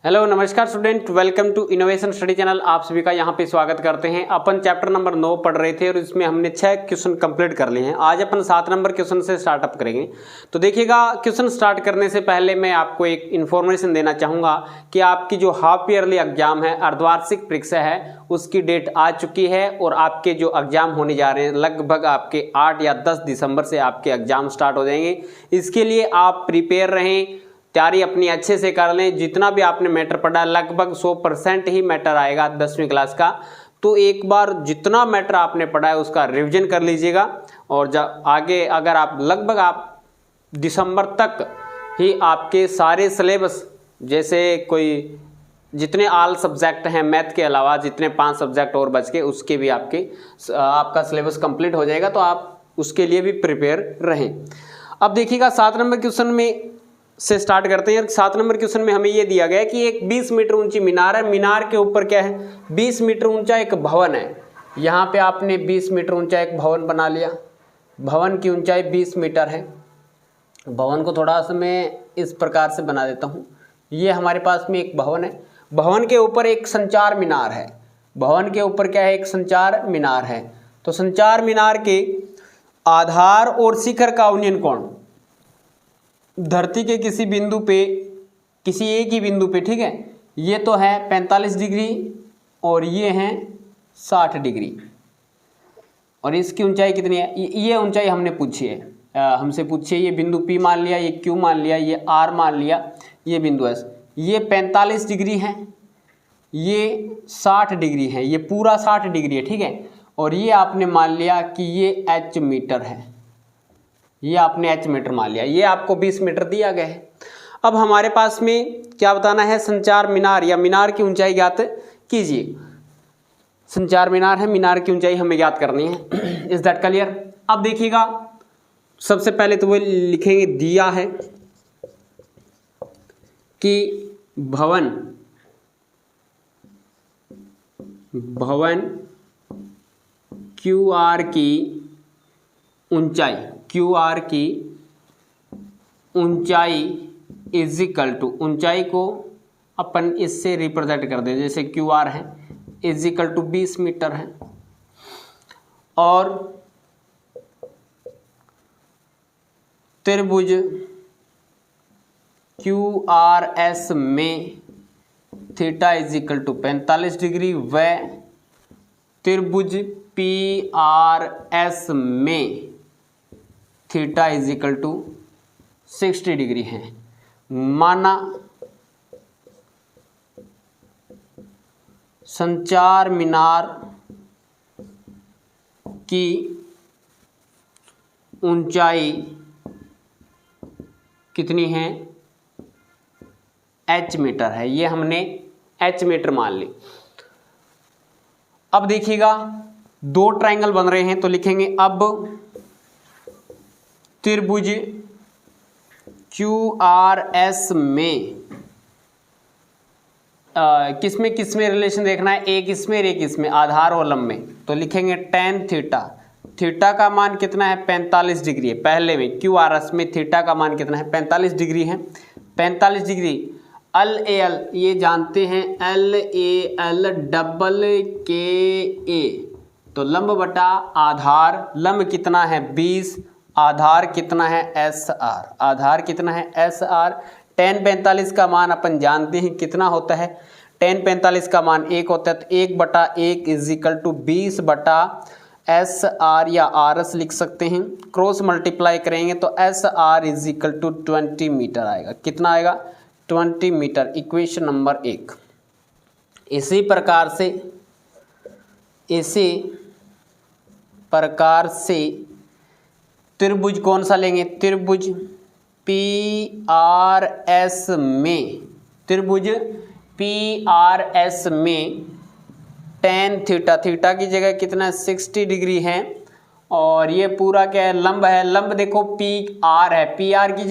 Hello नमस्कार student, welcome to innovation study channel. आप सभी का यहाँ पे स्वागत करते हैं। अपन चैप्टर नंबर 9 पढ़ रहे थे और इसमें हमने 6 क्वेश्चन कंप्लीट कर लिए हैं। आज अपन 7 नंबर क्वेश्चन से स्टार्टअप करेंगे। तो देखिएगा, क्वेश्चन स्टार्ट करने से पहले मैं आपको एक इन्फॉर्मेशन देना चाहूँगा कि आपकी जो हाफ ईयरली एग्जाम है, अर्धवार्षिक परीक्षा है, उसकी डेट आ चुकी है और आपके जो एग्जाम होने जा रहे हैं लगभग आपके 8 या 10 दिसंबर से आपके एग्जाम स्टार्ट हो जाएंगे। इसके लिए आप प्रिपेयर रहें, तैयारी अपनी अच्छे से कर लें। जितना भी आपने मैटर पढ़ा लगभग 100% ही मैटर आएगा 10वीं क्लास का। तो एक बार जितना मैटर आपने पढ़ा है उसका रिवीजन कर लीजिएगा और जब आगे अगर आप लगभग आप दिसंबर तक ही आपके सारे सिलेबस, जैसे कोई जितने ऑल सब्जेक्ट हैं मैथ के अलावा जितने 5 सब्जेक्ट और बच के उसके भी आपका सिलेबस कंप्लीट हो जाएगा। तो आप उसके लिए भी प्रिपेयर रहें। अब देखिएगा 7 नंबर क्वेश्चन में से स्टार्ट करते हैं। 7 नंबर क्वेश्चन में हमें यह दिया गया है कि एक 20 मीटर ऊंची मीनार है। मीनार के ऊपर क्या है? 20 मीटर ऊंचा एक भवन है। यहाँ पे आपने 20 मीटर ऊंचा एक भवन बना लिया। भवन की ऊंचाई 20 मीटर है। भवन को थोड़ा सा मैं इस प्रकार से बना देता हूँ। ये हमारे पास में एक भवन है। भवन के ऊपर एक संचार मीनार है। भवन के ऊपर क्या है? एक संचार मीनार है। तो संचार मीनार के आधार और शिखर का यूनियन कोण धरती के किसी बिंदु पे, किसी एक ही बिंदु पे, ठीक है, ये तो है 45 डिग्री और ये है 60 डिग्री। और इसकी ऊंचाई कितनी है? ये ऊंचाई हमने पूछी है, हमसे पूछी है। ये बिंदु P मान लिया, ये Q मान लिया, ये R मान लिया, ये बिंदु S। ये 45 डिग्री है, ये 60 डिग्री है, ये पूरा 60 डिग्री है, ठीक है। और ये आपने मान लिया कि ये H मीटर है। ये आपने H मीटर मान लिया। ये आपको 20 मीटर दिया गया है। अब हमारे पास में क्या बताना है? संचार मीनार या मीनार की ऊंचाई ज्ञात कीजिए। संचार मीनार है, मीनार की ऊंचाई हमें ज्ञात करनी है। Is that clear? अब देखिएगा, सबसे पहले तो वो लिखेंगे, दिया है कि भवन QR की ऊंचाई, QR की ऊंचाई इज इक्वल टू, ऊंचाई को अपन इससे रिप्रेजेंट कर दे, जैसे QR है इज इक्वल टू 20 मीटर है। और त्रिभुज QRS में theta is equal to 45 degree व त्रिभुज PRS में theta is equal to 60 degree है। माना संचार मीनार की ऊंचाई कितनी है? H मीटर है। ये हमने H मीटर मान ली। अब देखिएगा, 2 ट्रायंगल बन रहे हैं तो लिखेंगे अब त्रिभुज QRS में किसमें किसमें रिलेशन देखना है? एक इसमें और एक इसमें, आधार और लंब में। तो लिखेंगे tan थीटा। थीटा का मान कितना है? 45 डिग्री है। पहले में QRS में थीटा का मान कितना है? 45 डिग्री है। 45 डिग्री LAL ये जानते हैं, LAL डबल KA। तो लंब बटा आधार, लंब कितना है? 20, आधार कितना है? SR। आधार कितना है? SR। tan 45 का मान अपन जानते हैं कितना होता है? tan 45 का मान 1 होता है। तो 1/1 इज इक्वल टू 20 बटा SR या RS लिख सकते हैं। क्रॉस मल्टीप्लाई करेंगे तो SR is equal to 20 metre आएगा। कितना आएगा? 20 मीटर। Equation number 1। इसी प्रकार से त्रिभुज कौन सा लेंगे? त्रिभुज PRS में, त्रिभुज PRS में tan थीटा, थीटा की जगह कितना है? 60 डिग्री है। और ये पूरा क्या है? लंब है। लंब देखो PR है। PR की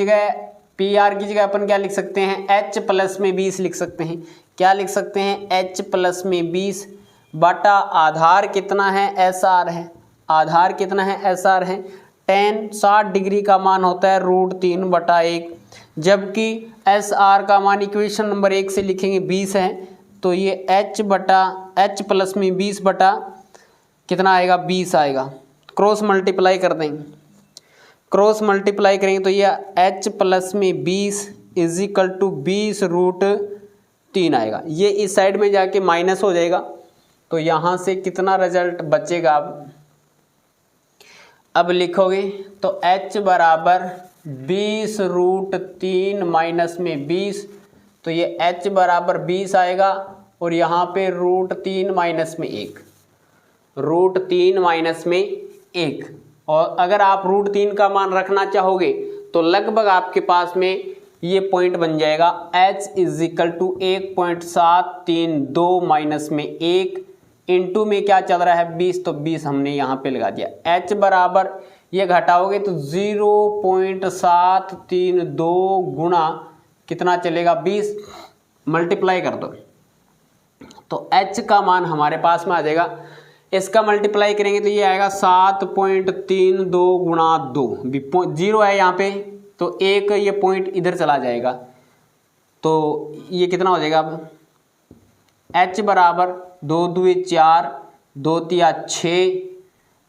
जगह अपन क्या लिख सकते हैं? H प्लस में 20 लिख सकते हैं। क्या लिख सकते हैं? H प्लस में 20 बटा आधार कितना है? SR है। आधार कितना है? SR है। tan 60 डिग्री का मान होता है √3/1, जबकि एस आर का मान इक्वेशन नंबर 1 से लिखेंगे 20 है, तो ये h प्लस में 20 बटा कितना आएगा 20 आएगा। क्रॉस मल्टीप्लाई कर देंगे, क्रॉस मल्टीप्लाई करेंगे तो ये h प्लस में 20 इज इक्वल टू 20√3 आएगा। ये इस साइड में जाके माइनस हो जाएगा, तो यहाँ से कितना रिजल्ट बचेगा अब लिखोगे तो h बराबर 20√3 माइनस में 20, तो ये h बराबर 20 आएगा और यहाँ पे √3 माइनस में 1, √3 माइनस में 1। और अगर आप √3 का मान रखना चाहोगे तो लगभग आपके पास में ये पॉइंट बन जाएगा h is equal to 1.732 minus में 1 इंटू में क्या चल रहा है 20, तो 20 हमने यहाँ पे लगा दिया। h बराबर ये घटाओगे तो 0.732 गुणा कितना चलेगा 20, मल्टीप्लाई कर दो तो h का मान हमारे पास में आ जाएगा। इसका मल्टीप्लाई करेंगे तो ये आएगा 7.32 गुणा 2, 0 है यहाँ पे तो एक ये पॉइंट इधर चला जाएगा, तो ये कितना हो जाएगा अब h बराबर 2 दूए 4, 2 तिया 6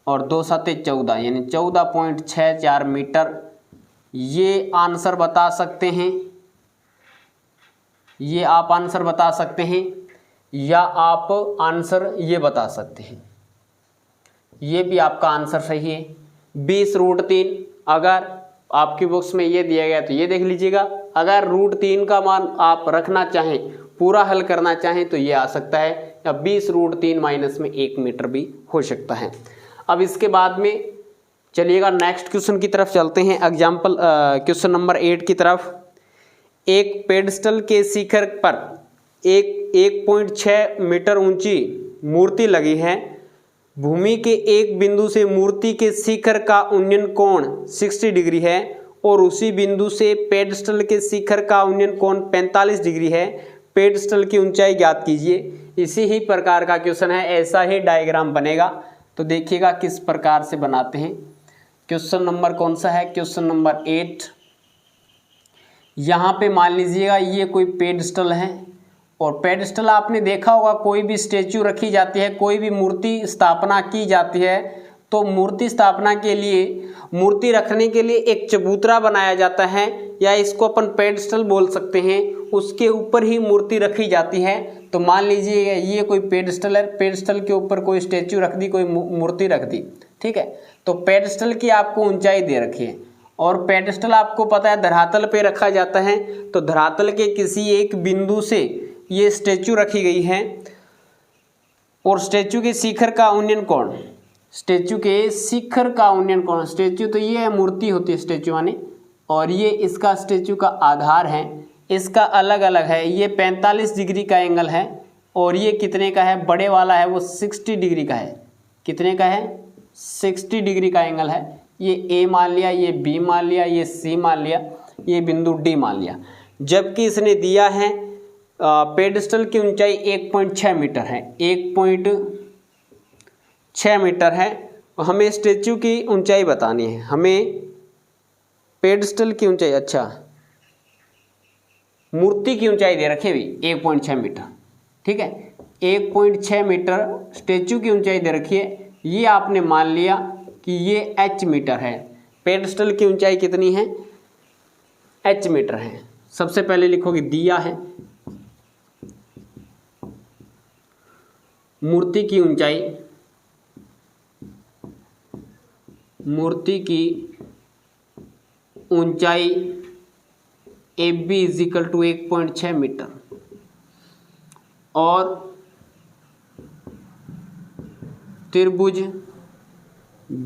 और 2 सते 14 यानी 14.64 मीटर। ये आंसर बता सकते हैं, ये आप आंसर बता सकते हैं या आप आंसर ये बता सकते हैं, ये भी आपका आंसर सही है 20√3। अगर आपकी बुक्स में ये दिया गया तो ये देख लीजिएगा, अगर √3 का मान आप रखना चाहें, पूरा हल करना चाहें तो ये आ सकता है, या 20√3 माइनस में 1 मीटर भी हो सकता है। अब इसके बाद में चलिएगा नेक्स्ट क्वेश्चन की तरफ चलते हैं, एग्जाम्पल क्वेश्चन नंबर 8 की तरफ। एक पेडस्टल के शिखर पर 1.6 मीटर ऊंची मूर्ति लगी है। भूमि के एक बिंदु से मूर्ति के शिखर का उन्नयन कोण 60 डिग्री है और उसी बिंदु से पेडस्टल के शिखर का उन्नयन कोण 45 डिग्री है। पेडस्टल की ऊंचाई ज्ञात कीजिए। इसी ही प्रकार का क्वेश्चन है, ऐसा ही डायग्राम बनेगा। तो देखिएगा किस प्रकार से बनाते हैं। क्वेश्चन नंबर कौन सा है, क्वेश्चन नंबर 8। यहाँ पे मान लीजिएगा ये कोई पेडस्टल है, और पेडस्टल आपने देखा होगा कोई भी स्टेच्यू रखी जाती है, कोई भी मूर्ति स्थापना की जाती है, तो मूर्ति स्थापना के लिए, मूर्ति रखने के लिए एक चबूतरा बनाया जाता है, या इसको अपन पेडस्टल बोल सकते हैं, उसके ऊपर ही मूर्ति रखी जाती है। तो मान लीजिए ये कोई पेडस्टल है, पेडस्टल के ऊपर कोई स्टेच्यू रख दी, कोई मूर्ति रख दी, ठीक है। तो पेडस्टल की आपको ऊंचाई दे रखी है, और पेडस्टल आपको पता है धरातल पे रखा जाता है, तो धरातल के किसी एक बिंदु से ये स्टेच्यू रखी गई है, और स्टेच्यू के शिखर का उन्नयन कोण, स्टेच्यू के शिखर का उन्नयन कोण, स्टेच्यू तो ये मूर्ति होती है स्टेच्यू माने, और ये इसका स्टेच्यू का आधार है, इसका अलग अलग है। ये 45 डिग्री का एंगल है, और ये कितने का है, बड़े वाला है वो 60 डिग्री का है। कितने का है, 60 डिग्री का एंगल है। ये ए मान लिया, ये बी मान लिया, ये सी मान लिया, ये बिंदु डी मान लिया। जबकि इसने दिया है पेडस्टल की ऊंचाई 1.6 मीटर है, 1.6 मीटर है। हमें स्टेच्यू की ऊंचाई बतानी है, हमें पेडस्टल की ऊंचाई, अच्छा मूर्ति की ऊंचाई दे रखे भी 1.6 मीटर, ठीक है। 1.6 मीटर स्टेच्यू की ऊंचाई दे रखी है। ये आपने मान लिया कि ये h मीटर है। पेडस्टल की ऊंचाई कितनी है, h मीटर है। सबसे पहले लिखोगे दिया है मूर्ति की ऊंचाई, मूर्ति की ऊंचाई AB is equal to 1.6 metre, और त्रिभुज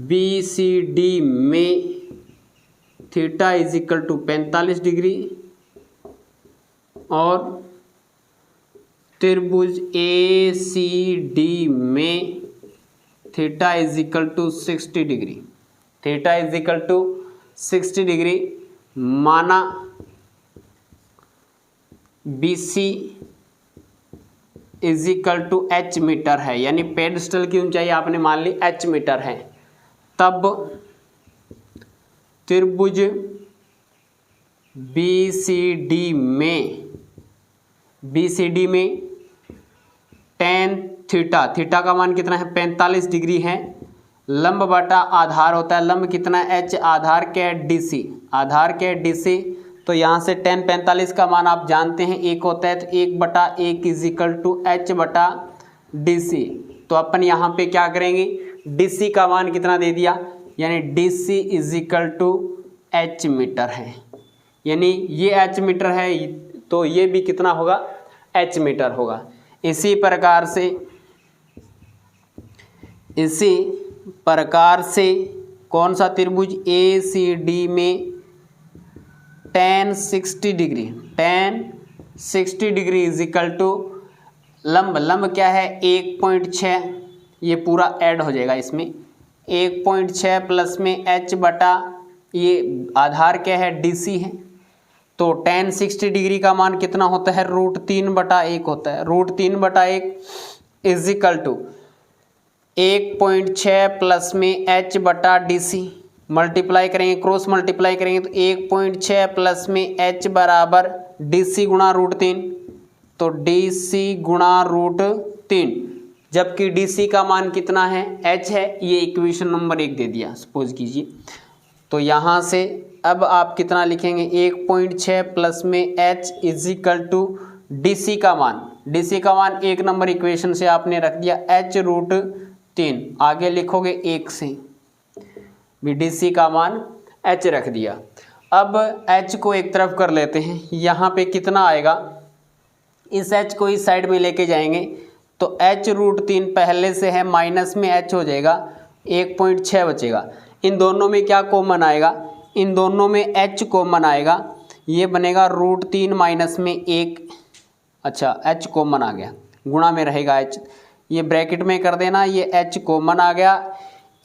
BCD में theta is equal to 45 degree, और त्रिभुज ACD में theta is equal to 60 degree, theta is equal to 60 degree. माना BC is equal to h metre है, यानी पेडस्टल की ऊंचाई आपने मान ली h मीटर है। तब त्रिभुज BCD में tan थीटा, थीटा का मान कितना है 45 डिग्री है। लंब बटा आधार होता है, लंब कितना h, आधार क्या है DC, आधार क्या है DC। तो यहाँ से tan 45 का मान आप जानते हैं 1 होता है, तो 1/1 = h बटा DC। तो अपन यहाँ पे क्या करेंगे, DC का मान कितना दे दिया, यानी DC = h मीटर है, यानी ये h मीटर है तो ये भी कितना होगा, h मीटर होगा। इसी प्रकार से कौन सा त्रिभुज ACD में tan 60 डिग्री = लंब क्या है 1.6, ये पूरा ऐड हो जाएगा इसमें, 1.6 प्लस में h बटा ये आधार क्या है DC है। तो tan 60 डिग्री का मान कितना होता है, √3/1 होता है, √3/1 = 1.6 प्लस में h बटा DC। मल्टीप्लाई करेंगे, क्रॉस मल्टीप्लाई करेंगे तो 1.6 प्लस में h बराबर DC गुणा √3, तो DC गुणा √3, जबकि DC का मान कितना है, h है, ये इक्वेशन नंबर 1 दे दिया सपोज कीजिए। तो यहाँ से अब आप कितना लिखेंगे, 1.6 प्लस में h = DC का मान 1 नंबर इक्वेशन से आपने रख दिया h√3, आगे लिखोगे 1 से भी DC का मान h रख दिया। अब h को एक तरफ कर लेते हैं, यहाँ पे कितना आएगा, इस h को इस साइड में लेके जाएंगे तो h√3 पहले से है, माइनस में h हो जाएगा, 1.6 बचेगा। इन दोनों में क्या कॉमन आएगा, इन दोनों में h कॉमन आएगा, ये बनेगा √3 माइनस में 1, अच्छा h कॉमन आ गया, गुणा में रहेगा h, ये ब्रैकेट में कर देना, ये h कॉमन आ गया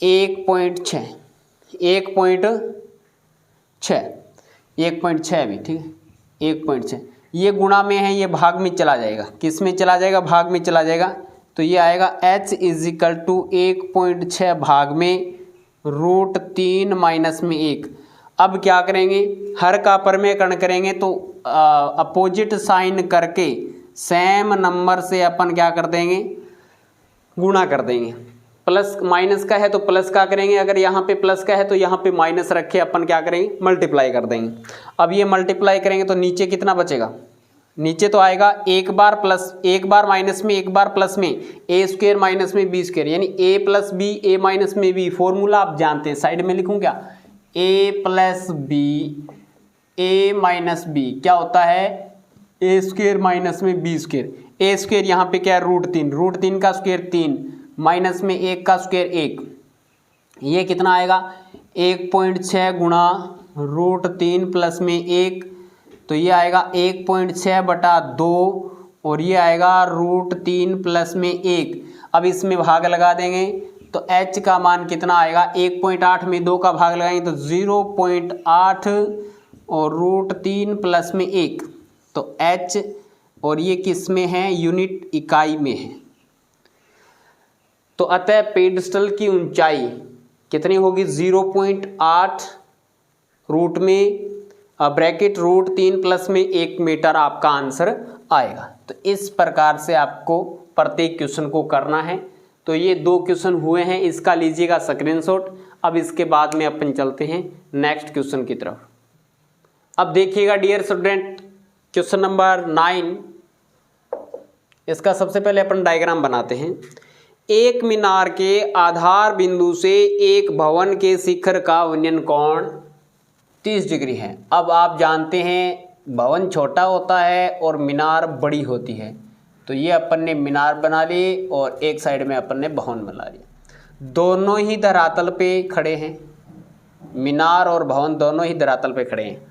1.6 भी ठीक है, 1.6, ये गुणा में है, ये भाग में चला जाएगा, किस में चला जाएगा, भाग में चला जाएगा। तो ये आएगा h = 1.6 भाग में √3 माइनस में 1। अब क्या करेंगे, हर का परमेकरण करेंगे तो अपोजिट साइन करके सेम नंबर से अपन क्या कर देंगे, गुणा कर देंगे। प्लस माइनस का है तो प्लस का करेंगे, अगर यहाँ पे प्लस का है तो यहाँ पे माइनस रखे अपन क्या करेंगे, मल्टीप्लाई कर देंगे। अब ये मल्टीप्लाई करेंगे तो नीचे कितना बचेगा, नीचे तो आएगा एक बार माइनस में एक बार प्लस में, a² माइनस में b², यानी a + b a माइनस में b। फॉर्मूला आप जानते हैं, साइड में लिखूं क्या, a + b a minus b क्या होता है, a² माइनस में b², a² यहाँ पे क्या है √3 का स्क्वायर 3 माइनस में 1 का स्क्वायर 1, ये कितना आएगा 1.6 गुणा √3 प्लस में 1, तो ये आएगा 1.6 बटा 2 और ये आएगा √3 प्लस में 1। अब इसमें भाग लगा देंगे तो h का मान कितना आएगा, 1.8 में 2 का भाग लगाएंगे तो 0.8 और √3 प्लस में 1, तो h और ये किस में है, यूनिट इकाई में है। तो अतः पेडस्टल की ऊंचाई कितनी होगी, 0.8 रूट में ब्रैकेट √3 प्लस में 1 मीटर आपका आंसर आएगा। तो इस प्रकार से आपको प्रत्येक क्वेश्चन को करना है। तो ये 2 क्वेश्चन हुए हैं, इसका लीजिएगा स्क्रीनशॉट। अब इसके बाद में अपन चलते हैं नेक्स्ट क्वेश्चन की तरफ। अब देखिएगा डियर स्टूडेंट, क्वेश्चन नंबर 9, इसका सबसे पहले अपन डायग्राम बनाते हैं। एक मीनार के आधार बिंदु से एक भवन के शिखर का उन्नयन कोण 30 डिग्री है। अब आप जानते हैं भवन छोटा होता है और मीनार बड़ी होती है, तो ये अपन ने मीनार बना ली और एक साइड में अपन ने भवन बना लिया। दोनों ही धरातल पे खड़े हैं, मीनार और भवन दोनों ही धरातल पे खड़े हैं।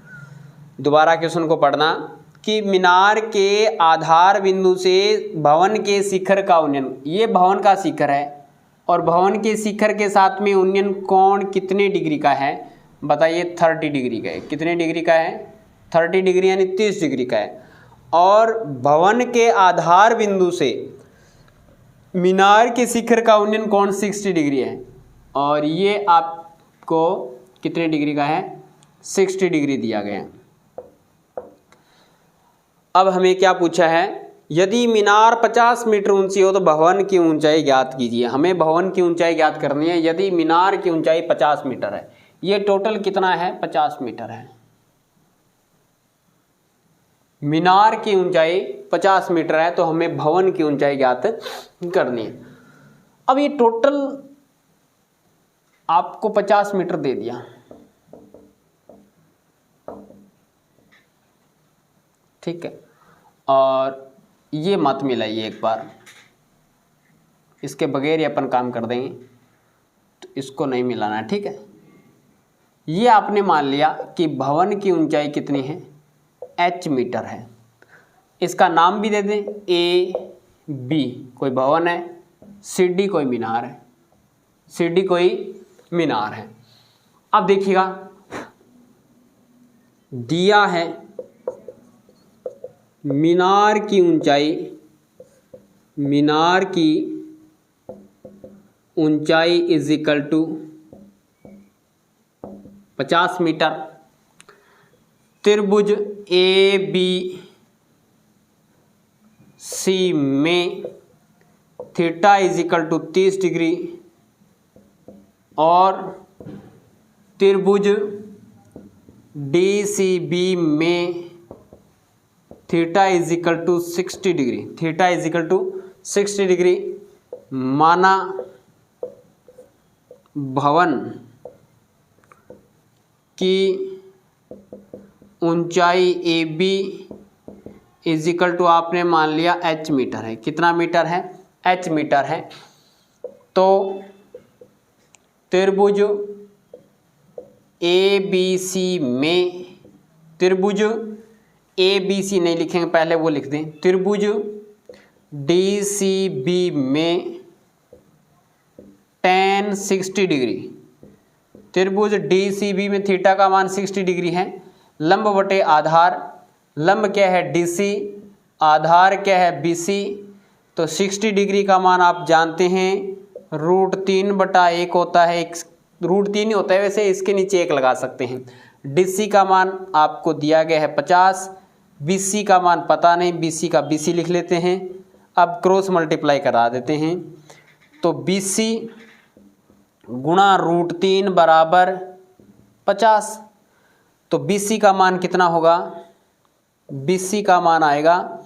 दोबारा क्वेश्चन को पढ़ना कि मीनार के आधार बिंदु से भवन के शिखर का उन्नयन, ये भवन का शिखर है और भवन के शिखर के साथ में उन्नयन कोण कितने डिग्री का है, बताइए 30 डिग्री का है। कितने डिग्री का है, 30 डिग्री यानी 30 डिग्री का है। और भवन के आधार बिंदु से मीनार के शिखर का उन्नयन कोण 60 डिग्री है और ये आपको कितने डिग्री का है, 60 डिग्री दिया गया है। अब हमें क्या पूछा है, यदि मीनार 50 मीटर ऊंची हो तो भवन की ऊंचाई ज्ञात कीजिए। हमें भवन की ऊंचाई ज्ञात करनी है। यदि मीनार की ऊंचाई 50 मीटर है, ये टोटल कितना है, 50 मीटर है। मीनार की ऊंचाई 50 मीटर है तो हमें भवन की ऊंचाई ज्ञात करनी है। अब ये टोटल आपको 50 मीटर दे दिया, ठीक है, और ये मत मिलाइए एक बार, इसके बगैर ही अपन काम कर देंगे, तो इसको नहीं मिलाना है, ठीक है। ये आपने मान लिया कि भवन की ऊंचाई कितनी है, h मीटर है। इसका नाम भी दे दें, ए बी कोई भवन है, सी डी कोई मीनार है, सी डी कोई मीनार है। अब देखिएगा दिया है मीनार की ऊंचाई इज इक्वल टू 50 मीटर। त्रिभुज ए बी सी में theta is equal to 30 degree और त्रिभुज डी सी बी में theta is equal to 60 degree, theta is equal to 60 degree माना भवन की ऊंचाई A B is equal to आपने मान लिया h मीटर है। कितना मीटर है, h मीटर है। तो त्रिभुज ए बी सी में, त्रिभुज ए बी सी नहीं लिखेंगे, पहले वो लिख दें, त्रिभुज डी सी बी में tan 60 डिग्री, त्रिभुज डी सी बी में थीटा का मान 60 डिग्री है। लंब बटे आधार, लंब क्या है डी सी, आधार क्या है बी सी, तो 60 डिग्री का मान आप जानते हैं √3/1 होता है, √3 ही होता है वैसे, इसके नीचे 1 लगा सकते हैं। डी सी का मान आपको दिया गया है 50, बी सी का मान पता नहीं, बी सी का बी सी लिख लेते हैं। अब क्रॉस मल्टीप्लाई करा देते हैं, तो बी सी गुणा √3 बराबर 50, तो बी सी का मान कितना होगा, बी सी का मान आएगा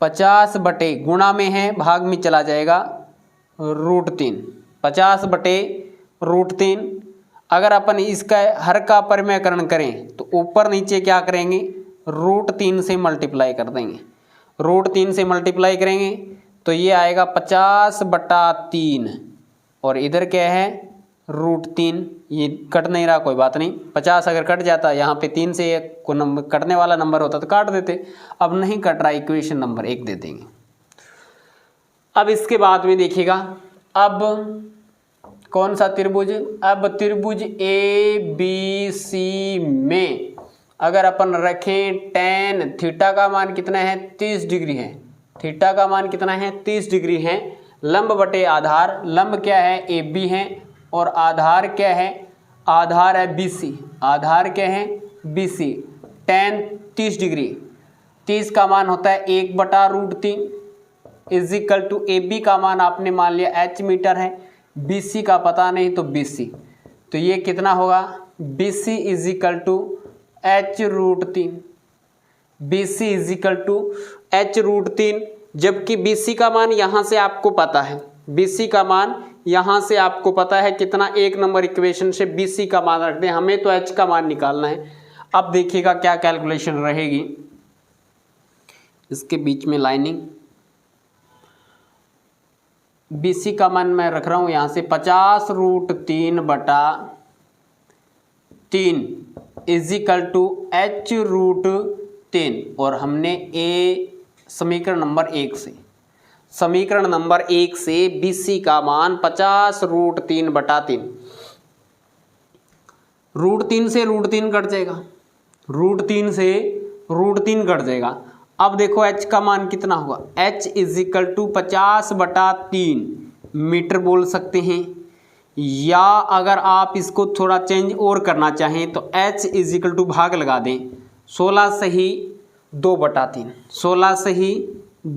50 बटे, गुणा में है भाग में चला जाएगा √3, 50 बटे √3। अगर अपन इसका हर का परिमेयकरण करें तो ऊपर नीचे क्या करेंगे, √3 से मल्टीप्लाई कर देंगे, √3 से मल्टीप्लाई करेंगे तो ये आएगा 50/3 और इधर क्या है √3, ये कट नहीं रहा, कोई बात नहीं, 50 अगर कट जाता यहाँ पे 3 से एक को नंबर कटने वाला नंबर होता तो काट देते, अब नहीं कट रहा, इक्वेशन नंबर 1 दे देंगे। अब इसके बाद में देखिएगा, अब कौन सा त्रिभुज, अब त्रिभुज ए बी सी में अगर अपन रखें tan, थीटा का मान कितना है 30 डिग्री है, थीटा का मान कितना है 30 डिग्री है। लंब बटे आधार, लंब क्या है ए बी है और आधार क्या है, आधार है बी सी, आधार क्या है बी सी। tan 30 डिग्री, 30 का मान होता है 1/√3 is equal to A B का मान आपने मान लिया h मीटर है, बी सी का पता नहीं तो बी सी, तो ये कितना होगा, B C is equal to h√3, B C is equal to h√3, जबकि बी सी का मान यहाँ से आपको पता है, बी सी का मान यहाँ से आपको पता है कितना, 1 नंबर इक्वेशन से बी सी का मान रख दें, हमें तो h का मान निकालना है। अब देखिएगा क्या कैलकुलेशन रहेगी, इसके बीच में लाइनिंग, बी सी का मान मैं रख रहा हूँ यहाँ से 50√3/3 इज इक्वल टू h√3 और हमने ए समीकरण नंबर 1 से, समीकरण नंबर 1 से बी सी का मान 50√3/3, √3 से √3 कट जाएगा, √3 से √3 कट जाएगा। अब देखो h का मान कितना होगा, h is equal to 50/3 metre बोल सकते हैं, या अगर आप इसको थोड़ा चेंज और करना चाहें तो h इज इक्वल टू भाग लगा दें, 16 सही 2/3, 16 से ही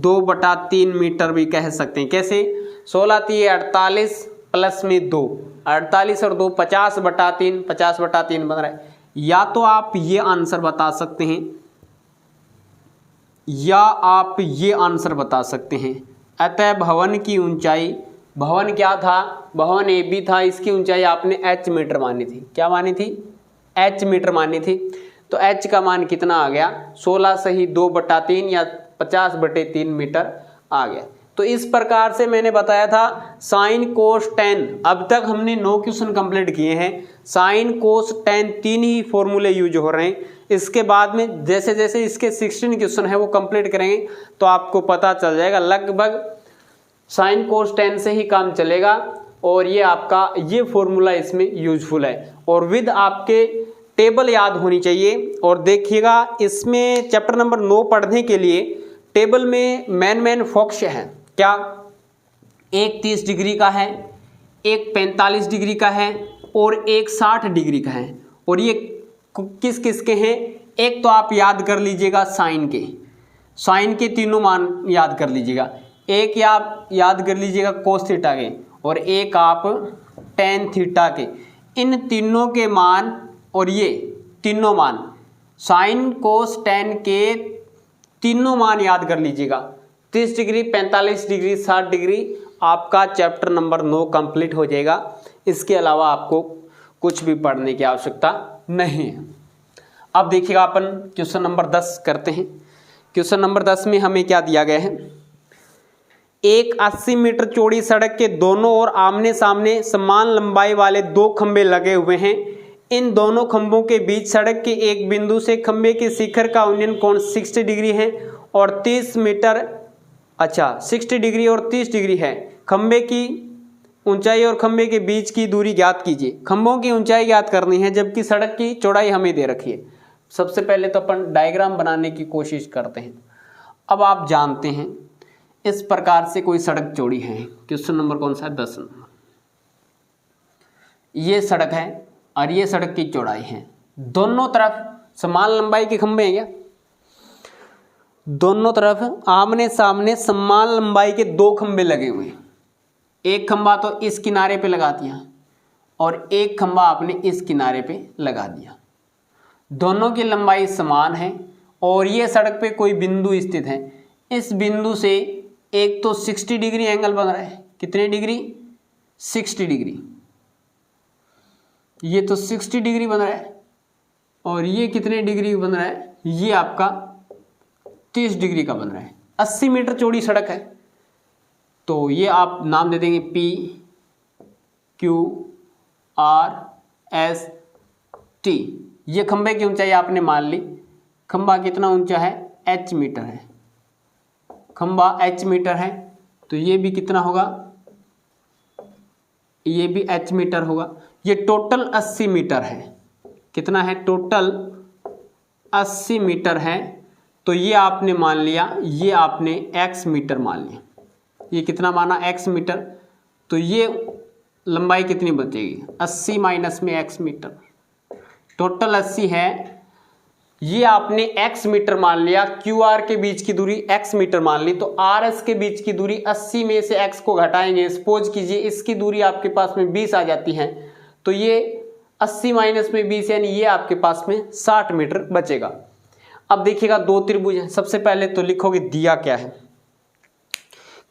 2/3 मीटर भी कह सकते हैं। कैसे? 16 3 48 प्लस में 2, 48 और 2 50/3, 50/3 बन रहा है। या तो आप ये आंसर बता सकते हैं, या आप ये आंसर बता सकते हैं। अतः भवन की ऊंचाई, भवन क्या था? भवन ए बी था, इसकी ऊंचाई आपने h मीटर मानी थी। क्या मानी थी? h मीटर मानी थी। तो h का मान कितना आ गया? 16 से ही 2/3 या 50/3 मीटर आ गया। तो इस प्रकार से मैंने बताया था साइन कोस टेन। अब तक हमने 9 क्वेश्चन कंप्लीट किए हैं। साइन कोस टेन 3 ही फॉर्मूले यूज हो रहे हैं। इसके बाद में जैसे जैसे इसके 16 क्वेश्चन है वो कंप्लीट करेंगे तो आपको पता चल जाएगा। लगभग साइन कोस टेन से ही काम चलेगा और ये आपका ये फॉर्मूला इसमें यूजफुल है। और विद आपके टेबल याद होनी चाहिए। और देखिएगा इसमें चैप्टर नंबर 9 पढ़ने के लिए टेबल में मेन फोकस है क्या? एक 30 डिग्री का है, एक 45 डिग्री का है और एक 60 डिग्री का है। और ये किस किस के हैं? एक तो आप याद कर लीजिएगा साइन के, साइन के तीनों मान याद कर लीजिएगा। एक आप याद कर लीजिएगा कोस थीटा के और एक आप टेन थीटा के। इन तीनों के मान और ये तीनों मान, साइन कोस टेन के तीनों मान याद कर लीजिएगा। 30 डिग्री, 45 डिग्री, 60 डिग्री, आपका चैप्टर नंबर 9 कंप्लीट हो जाएगा। इसके अलावा आपको कुछ भी पढ़ने की आवश्यकता नहीं है। अब देखिएगा अपन क्वेश्चन नंबर 10 करते हैं। क्वेश्चन नंबर 10 में हमें क्या दिया गया है? एक 80 मीटर चौड़ी सड़क के दोनों ओर आमने सामने समान लंबाई वाले 2 खंभे लगे हुए हैं। इन दोनों खंभों के बीच सड़क के एक बिंदु से खंभे के शिखर का उन्नयन कोण 60 डिग्री है और 30 मीटर 60 डिग्री और 30 डिग्री है। खंभे की ऊंचाई और खंभे के बीच की दूरी ज्ञात कीजिए। खंभों की ऊंचाई ज्ञात करनी है जबकि सड़क की चौड़ाई हमें दे रखी है। सबसे पहले तो अपन डायग्राम बनाने की कोशिश करते हैं। अब आप जानते हैं इस प्रकार से कोई सड़क चौड़ी है। क्वेश्चन नंबर कौन सा है? 10 नंबर। ये सड़क है और ये सड़क की चौड़ाई है। दोनों तरफ समान लंबाई के खंभे हैं क्या? दोनों तरफ आमने सामने समान लंबाई के 2 खंभे लगे हुए हैं। एक खंभा तो इस किनारे पे लगा दिया और एक खंभा आपने इस किनारे पे लगा दिया। दोनों की लंबाई समान है और ये सड़क पे कोई बिंदु स्थित है। इस बिंदु से एक तो 60 डिग्री एंगल बन रहा है। कितने डिग्री? 60 डिग्री। ये तो 60 डिग्री बन रहा है और ये कितने डिग्री बन रहा है? ये आपका 30 डिग्री का बन रहा है। 80 मीटर चौड़ी सड़क है तो ये आप नाम दे देंगे P Q R S T। ये खंभे की ऊंचाई आपने मान ली। खंभा कितना ऊंचा है? H मीटर है। खंभा H मीटर है तो ये भी कितना होगा? ये भी H मीटर होगा। ये टोटल 80 मीटर है। कितना है? टोटल 80 मीटर है। तो ये आपने मान लिया, ये आपने x मीटर मान लिया। ये कितना माना? x metre. तो ये लंबाई कितनी बचेगी? 80 माइनस में x मीटर। टोटल 80 है। ये आपने x मीटर मान लिया। QR के बीच की दूरी x मीटर मान ली तो RS के बीच की दूरी 80 में से x को घटाएंगे। सपोज कीजिए इसकी दूरी आपके पास में 20 आ जाती है तो ये 80 माइनस में 20 यानी ये आपके पास में 60 मीटर बचेगा। अब देखिएगा 2 त्रिभुज हैं। सबसे पहले तो लिखोगे दिया क्या है।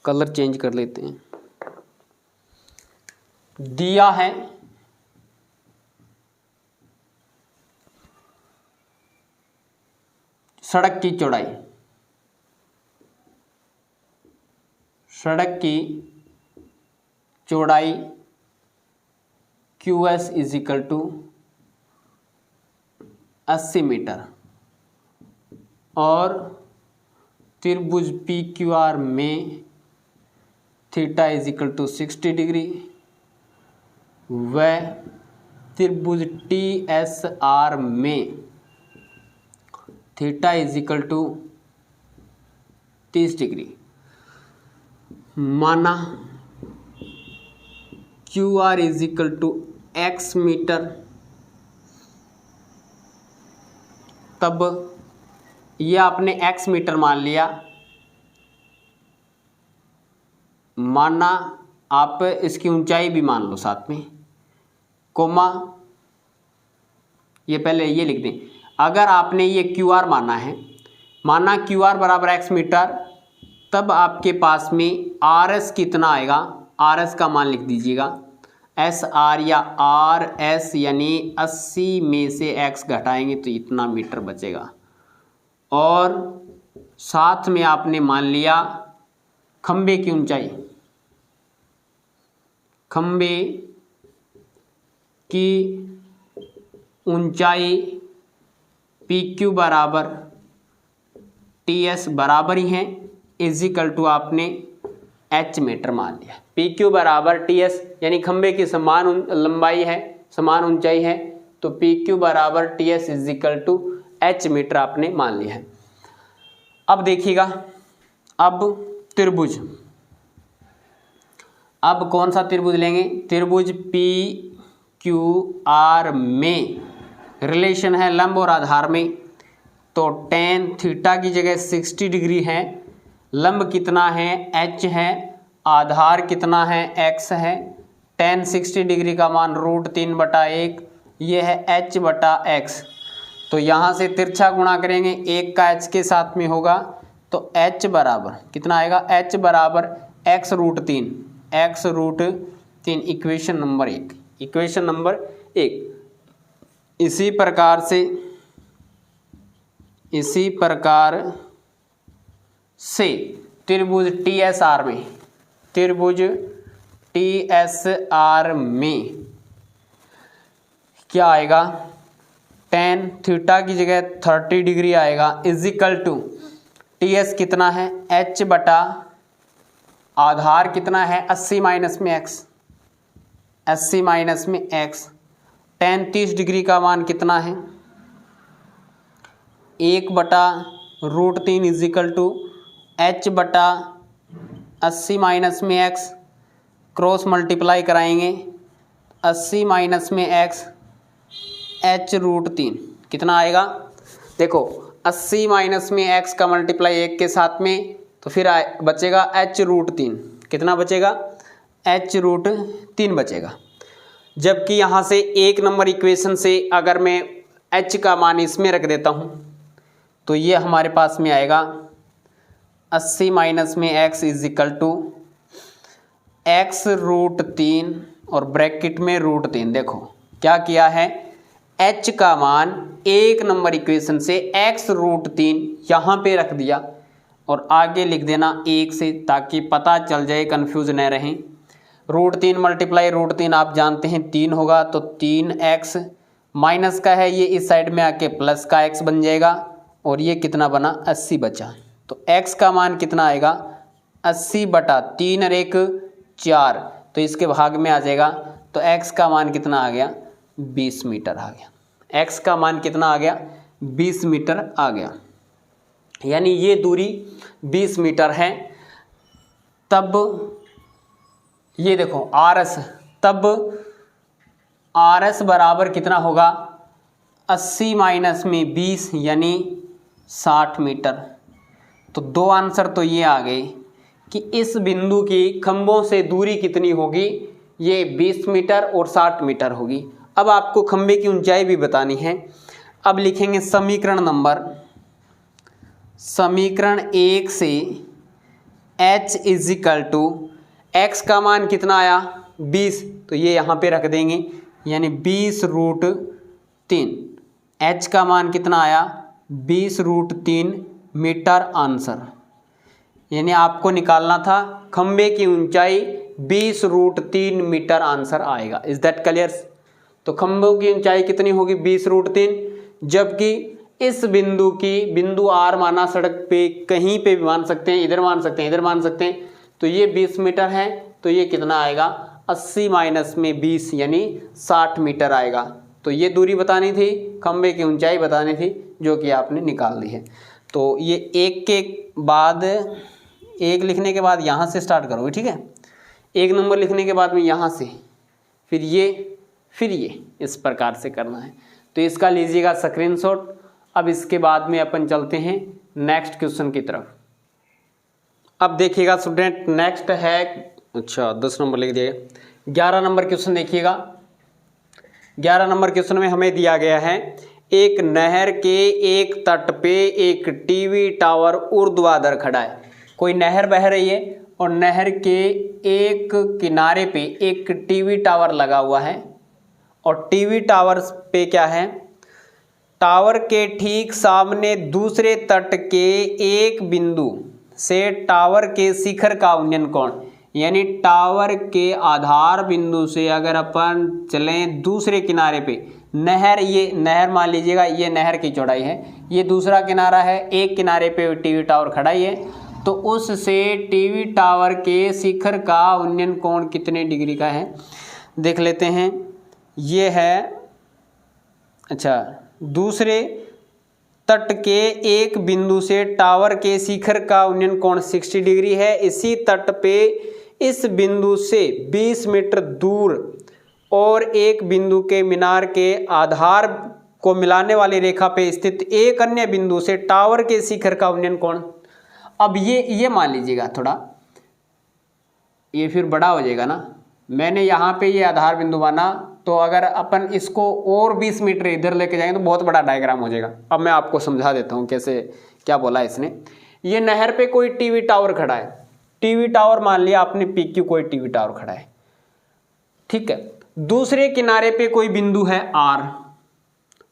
कलर चेंज कर लेते हैं। दिया है सड़क की चौड़ाई। सड़क की चौड़ाई QS is equal to 80 metre और त्रिभुज PQR में theta is equal to 60 degree व त्रिभुज TSR में theta is equal to 30 degree. माना QR is equal to x metre, तब ये आपने x मीटर मान लिया, माना आप इसकी ऊंचाई भी मान लो साथ में, कोमा ये पहले ये लिख दें। अगर आपने ये QR माना है, माना QR बराबर x मीटर, तब आपके पास में RS कितना आएगा, RS का मान लिख दीजिएगा, SR या RS यानी 80 में से x घटाएंगे तो इतना मीटर बचेगा। और साथ में आपने मान लिया खंबे की ऊंचाई, खंबे की ऊंचाई PQ बराबर TS बराबर ही है, इजिकल टू आपने H मीटर मान लिया। PQ बराबर TS यानी खंबे की समान लंबाई है, समान ऊंचाई है, तो PQ बराबर TS is equal to H metre आपने मान लिया है। अब देखिएगा, अब त्रिभुज, अब कौन सा त्रिभुज लेंगे, त्रिभुज PQR में रिलेशन है लंब और आधार में, तो tan थीटा की जगह 60 डिग्री है, लंब कितना है h है, आधार कितना है x है, tan 60 डिग्री का मान √3/1, ये है h बटा x। तो यहाँ से तिरछा गुणा करेंगे, एक का h के साथ में होगा, तो h बराबर कितना आएगा, h बराबर x√3, x√3, equation number 1, equation number 1। इसी प्रकार से त्रिभुज TSR में, त्रिभुज TSR में क्या आएगा, tan थीटा की जगह 30 डिग्री आएगा, इजिकल टू TS कितना है, h बटा आधार कितना है 80 माइनस में x, 80 माइनस में x, tan 30 डिग्री का मान कितना है, 1/√3 इजिकल टू h बटा 80 माइनस में x, क्रॉस मल्टीप्लाई कराएंगे, 80 माइनस में x h√3 कितना आएगा, देखो 80 माइनस में x का मल्टीप्लाई 1 के साथ में, तो फिर बचेगा h√3, कितना बचेगा, h√3 बचेगा। जबकि यहाँ से 1 नंबर इक्वेशन से अगर मैं h का मान इसमें रख देता हूँ, तो ये हमारे पास में आएगा 80 माइनस में x इजिकल टू x√3 और ब्रैकेट में √3। देखो क्या किया है, h का मान 1 नंबर इक्वेशन से x√3 यहाँ पे रख दिया और आगे लिख देना 1 से, ताकि पता चल जाए, कंफ्यूज न रहें। √3 मल्टीप्लाई √3 आप जानते हैं 3 होगा, तो 3x माइनस का है, ये इस साइड में आके प्लस का x बन जाएगा, और ये कितना बना 80 बचा। तो x का मान कितना आएगा 80 बटा 3 और 1 4, तो इसके भाग में आ जाएगा, तो x का मान कितना आ गया 20 मीटर आ गया, x का मान कितना आ गया 20 मीटर आ गया, यानी ये दूरी 20 मीटर है। तब ये देखो RS, तब RS बराबर कितना होगा 80 माइनस में 20 यानी 60 मीटर। तो दो आंसर तो ये आ गए कि इस बिंदु की खंभों से दूरी कितनी होगी, ये 20 मीटर और 60 मीटर होगी। अब आपको खंभे की ऊंचाई भी बतानी है। अब लिखेंगे समीकरण नंबर, समीकरण 1 से h इजिकल टू x का मान कितना आया 20, तो ये यहाँ पे रख देंगे, यानी 20√3, h का मान कितना आया 20√3 मीटर आंसर। यानी आपको निकालना था खंबे की ऊंचाई 20√3 मीटर आंसर आएगा। Is that clear? तो खंभों की ऊंचाई कितनी होगी 20√3, जबकि इस बिंदु की, बिंदु R माना सड़क पे कहीं पे भी मान सकते हैं, इधर मान सकते हैं, इधर मान सकते हैं, तो ये 20 मीटर है, तो ये कितना आएगा 80 माइनस में 20 यानी 60 मीटर आएगा। तो ये दूरी बतानी थी, खंबे की ऊंचाई बतानी थी, जो कि आपने निकाल ली है। तो ये एक के बाद एक लिखने के बाद यहाँ से स्टार्ट करोगे, ठीक है, 1 नंबर लिखने के बाद में यहाँ से फिर ये इस प्रकार से करना है। तो इसका लीजिएगा स्क्रीनशॉट अब इसके बाद में अपन चलते हैं नेक्स्ट क्वेश्चन की तरफ। अब देखिएगा स्टूडेंट, नेक्स्ट है, अच्छा 10 नंबर लिख दिया, 11 नंबर क्वेश्चन देखिएगा। 11 नंबर क्वेश्चन में हमें दिया गया है, एक नहर के एक तट पे एक टीवी टावर ऊर्ध्वाधर खड़ा है। कोई नहर बह रही है और नहर के एक किनारे पे एक टीवी टावर लगा हुआ है, और टीवी टावर पे क्या है, टावर के ठीक सामने दूसरे तट के एक बिंदु से टावर के शिखर का उन्नयन कोण, यानी टावर के आधार बिंदु से अगर अपन चलें दूसरे किनारे पे, नहर, ये नहर मान लीजिएगा, ये नहर की चौड़ाई है, ये दूसरा किनारा है, एक किनारे पे टीवी टावर खड़ा ही है, तो उससे टीवी टावर के शिखर का उन्नयन कोण कितने डिग्री का है देख लेते हैं। ये है, अच्छा, दूसरे तट के एक बिंदु से टावर के शिखर का उन्नयन कोण 60 डिग्री है। इसी तट पे इस बिंदु से 20 मीटर दूर और एक बिंदु के मीनार के आधार को मिलाने वाली रेखा पे स्थित एक अन्य बिंदु से टावर के शिखर का उन्नयन कोण। अब ये मान लीजिएगा, थोड़ा ये फिर बड़ा हो जाएगा ना, मैंने यहाँ पे ये आधार बिंदु माना, तो अगर अपन इसको और 20 मीटर इधर लेके जाएंगे तो बहुत बड़ा डायग्राम हो जाएगा। अब मैं आपको समझा देता हूँ कैसे, क्या बोला इसने। ये नहर पे कोई टीवी टावर खड़ा है, टीवी टावर मान लिया आपने PQ, कोई टीवी टावर खड़ा है, ठीक है। दूसरे किनारे पे कोई बिंदु है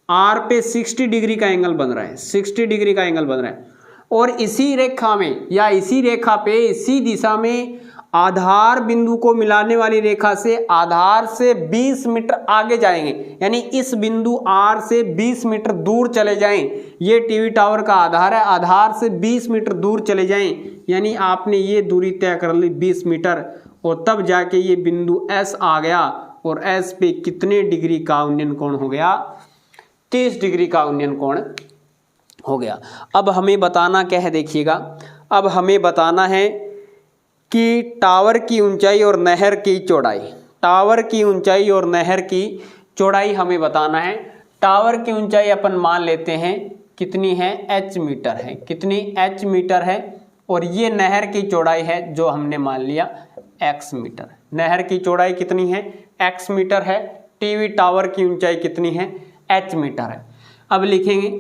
R पे 60 डिग्री का एंगल बन रहा है, 60 डिग्री का एंगल बन रहा है, और इसी रेखा में या इसी रेखा पे इसी दिशा में आधार बिंदु को मिलाने वाली रेखा से आधार से 20 मीटर आगे जाएंगे, यानी इस बिंदु R से 20 मीटर दूर चले जाएं। ये टीवी टावर का आधार है, आधार से 20 मीटर दूर चले जाएं, यानी आपने ये दूरी तय कर ली 20 मीटर, और तब जाके ये बिंदु S आ गया, और S पे कितने डिग्री का उन्नयन कोण हो गया, 30 डिग्री का उन्नयन कोण हो गया। अब हमें बताना क्या है, देखिएगा, अब हमें बताना है कि टावर की ऊंचाई और नहर की चौड़ाई, टावर की ऊंचाई और नहर की चौड़ाई हमें बताना है। टावर की ऊंचाई अपन मान लेते हैं कितनी है, h मीटर है, कितनी h मीटर है, और ये नहर की चौड़ाई है जो हमने मान लिया x मीटर। नहर की चौड़ाई कितनी है, x मीटर है, टीवी टावर की ऊंचाई कितनी है, h मीटर है। अब लिखेंगे,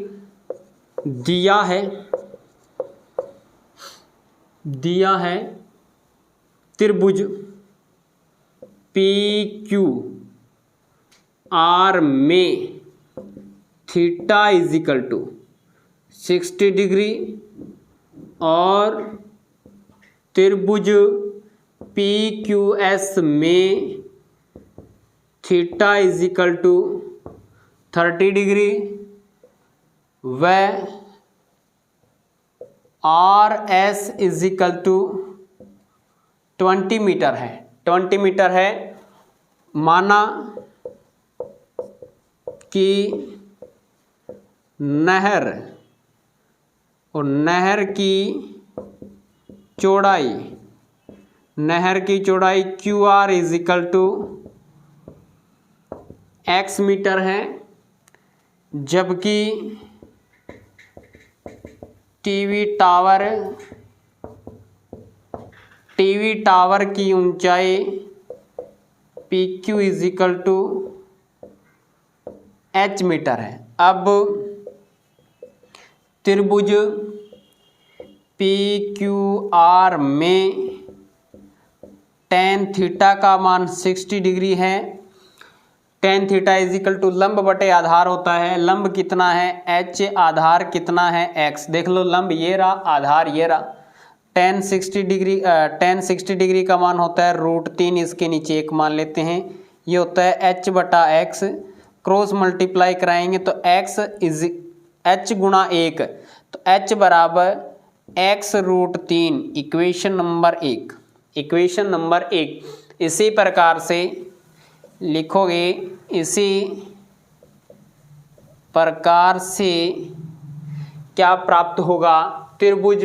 दिया है त्रिभुज PQR में थीटा इजिकल टू 60 डिग्री और त्रिभुज PQS में थीटा इजिकल टू 30 डिग्री व RS इजिकल टू 20 मीटर है, 20 मीटर है। माना कि नहर और नहर की चौड़ाई QR is equal to x metre है, जबकि टीवी टावर की ऊंचाई PQ is equal to h metre है। अब त्रिभुज PQR में tan थीटा का मान 60 डिग्री है। tan थीटा इजिकल टू लंब बटे आधार होता है। लंब कितना है, h, आधार कितना है, x। देख लो, लंब ये रहा, आधार ये रहा। tan 60 डिग्री का मान होता है √3, इसके नीचे 1 मान लेते हैं, ये होता है h बटा x। क्रॉस मल्टीप्लाई कराएंगे तो h गुणा 1, तो h बराबर x √3, इक्वेशन नंबर 1। इसी प्रकार से लिखोगे, इसी प्रकार से क्या प्राप्त होगा, त्रिभुज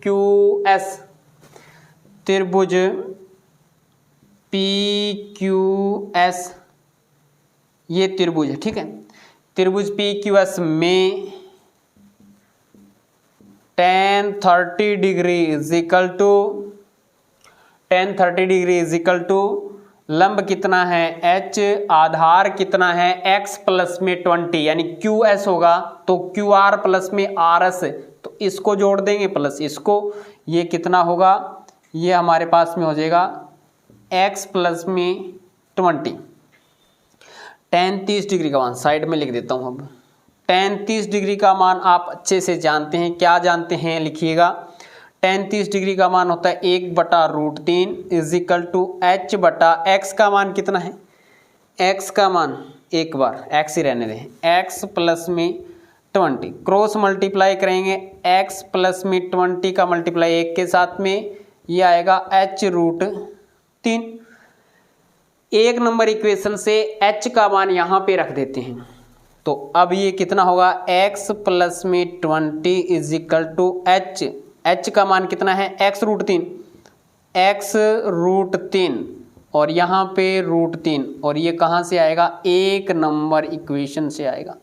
PQS, ये त्रिभुज है, ठीक है। त्रिभुज PQS में tan 30 degree is equal to लंब कितना है h, आधार कितना है x प्लस में 20 यानी QS होगा तो QR प्लस में RS, तो इसको जोड़ देंगे प्लस इसको, ये कितना होगा, ये हमारे पास में हो जाएगा x प्लस में 20। tan 30 डिग्री का मान साइड में लिख देता हूँ। अब tan 30 डिग्री का मान आप अच्छे से जानते हैं, क्या जानते हैं लिखिएगा। tan 30 डिग्री का मान होता है 1/√3 इज इक्वल टू h बटा x का मान कितना है, x का मान एक बार x ही रहने दें, x प्लस में 20 क्रॉस मल्टीप्लाई करेंगे, x प्लस में 20 का मल्टीप्लाई 1 के साथ में, ये आएगा h√3। एक नंबर इक्वेशन से h का मान यहाँ पे रख देते हैं, तो अब ये कितना होगा x प्लस में 20 इज इक्वल टू h का मान कितना है x√3 और यहाँ पे √3, और ये कहाँ से आएगा, एक नंबर इक्वेशन से आएगा,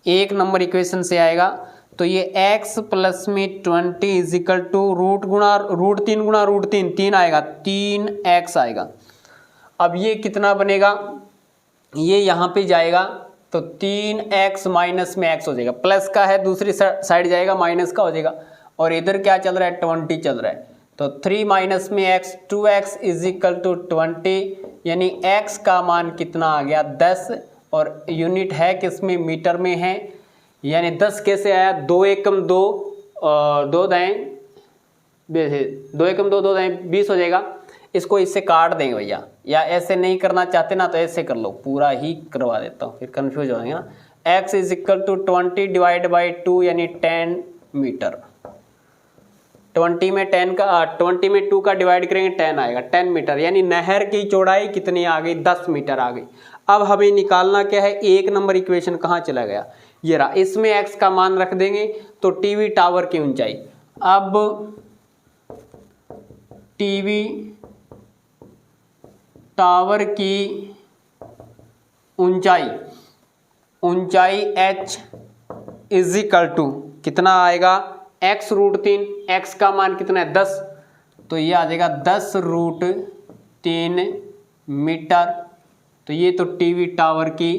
एक नंबर इक्वेशन से आएगा। तो ये x प्लस में 20 इज इक्वल टू √3 गुणा √3 3 आएगा, 3x आएगा। अब ये कितना बनेगा, ये यहाँ पे जाएगा तो 3x माइनस में x हो जाएगा, प्लस का है दूसरी साइड जाएगा माइनस का हो जाएगा, और इधर क्या चल रहा है 20 चल रहा है, तो 3 माइनस में x 2x is equal to 20 यानी x का मान कितना आ गया 10, और यूनिट है किसमें, मीटर में है, यानी 10 कैसे आया, 2 एकम 2 2 दाएँ 20 हो जाएगा। इसको इससे काट देंगे भैया, या ऐसे नहीं करना चाहते ना तो ऐसे कर लो, पूरा ही करवा देता हूँ फिर कंफ्यूज हो जाएंगे ना। x is equal to 20 divide by 2 यानी 10 मीटर, 20 में 2 का डिवाइड करेंगे 10 आएगा, 10 मीटर, यानी नहर की चौड़ाई कितनी आ गई 10 मीटर आ गई। अब हमें निकालना क्या है, एक नंबर इक्वेशन कहाँ चला गया, ये रहा, इसमें x का मान रख देंगे तो टीवी टावर की ऊंचाई, अब टीवी टावर की ऊंचाई h इज इक्वल टू कितना आएगा x√3, x का मान कितना है 10, तो ये आ जाएगा 10√3 मीटर, तो ये तो टीवी टावर की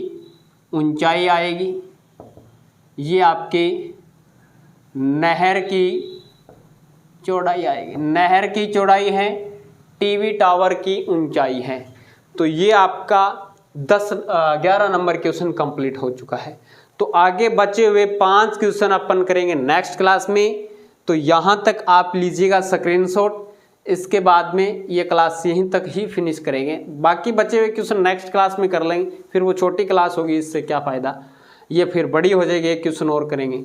ऊंचाई आएगी। ये आपके नहर की चौड़ाई आएगी, नहर की चौड़ाई है, टीवी टावर की ऊंचाई है। तो ये आपका 11 नंबर क्वेश्चन कंप्लीट हो चुका है। तो आगे बचे हुए 5 क्वेश्चन अपन करेंगे नेक्स्ट क्लास में, तो यहाँ तक आप लीजिएगा स्क्रीनशॉट, इसके बाद में ये क्लास यहीं तक ही फिनिश करेंगे, बाकी बचे हुए क्वेश्चन नेक्स्ट क्लास में कर लेंगे, फिर वो छोटी क्लास होगी, इससे क्या फ़ायदा, ये फिर बड़ी हो जाएगी, एक क्वेश्चन और करेंगे।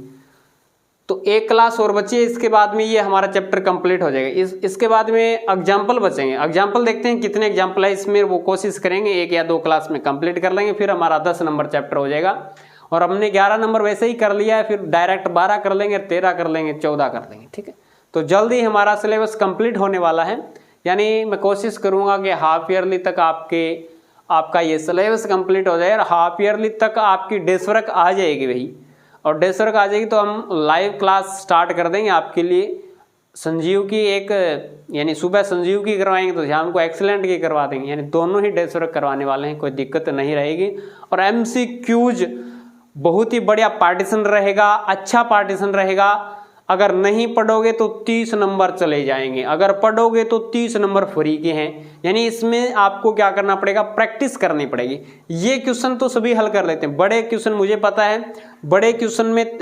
तो एक क्लास और बची है, इसके बाद में ये हमारा चैप्टर कंप्लीट हो जाएगा। इसके बाद में एग्जाम्पल बचेंगे, एग्जाम्पल देखते हैं कितने एग्जाम्पल है इसमें, वो कोशिश करेंगे 1 या 2 क्लास में कंप्लीट कर लेंगे, फिर हमारा 10 नंबर चैप्टर हो जाएगा। और हमने 11 नंबर वैसे ही कर लिया है, फिर डायरेक्ट 12 कर लेंगे, 13 कर लेंगे, 14 कर लेंगे, ठीक है। तो जल्दी हमारा सिलेबस कंप्लीट होने वाला है, यानी मैं कोशिश करूँगा कि हाफ ईयरली तक आपका ये सिलेबस कंप्लीट हो जाए, और हाफ ईयरली तक आपकी डेस्क वर्क आ जाएगी भाई, और डेस्क वर्क आ जाएगी तो हम लाइव क्लास स्टार्ट कर देंगे आपके लिए। संजीव की एक, यानी सुबह संजीव की करवाएंगे तो शाम को एक्सीलेंट की करवा देंगे, यानी दोनों ही डेस्क वर्क करवाने वाले हैं, कोई दिक्कत नहीं रहेगी। और MCQs बहुत ही बढ़िया पार्टीशन रहेगा, अच्छा पार्टीशन रहेगा। अगर नहीं पढ़ोगे तो 30 नंबर चले जाएंगे, अगर पढ़ोगे तो 30 नंबर फ्री के हैं, यानी इसमें आपको क्या करना पड़ेगा, प्रैक्टिस करनी पड़ेगी। ये क्वेश्चन तो सभी हल कर लेते हैं, बड़े क्वेश्चन मुझे पता है, बड़े क्वेश्चन में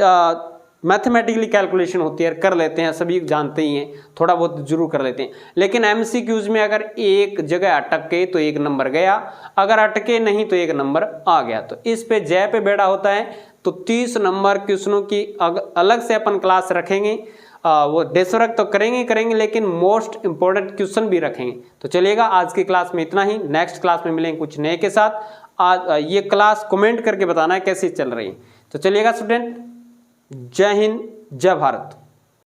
मैथमेटिकली कैलकुलेशन होती है, कर लेते हैं, सभी जानते ही हैं, थोड़ा बहुत जरूर कर लेते हैं। लेकिन MCQs में अगर एक जगह अटक गए तो 1 नंबर गया, अगर अटके नहीं तो 1 नंबर आ गया। तो इस पे जय पे बेड़ा होता है। तो 30 नंबर क्वेश्चनों की अलग से अपन क्लास रखेंगे, वो डेस्क वर्क तो करेंगे, लेकिन मोस्ट इंपॉर्टेंट क्वेश्चन भी रखेंगे। तो चलिएगा, आज की क्लास में इतना ही, नेक्स्ट क्लास में मिलेंगे कुछ नए के साथ। आज ये क्लास कमेंट करके बताना है कैसी चल रही है। तो चलिएगा स्टूडेंट, जय हिंद, जय भारत।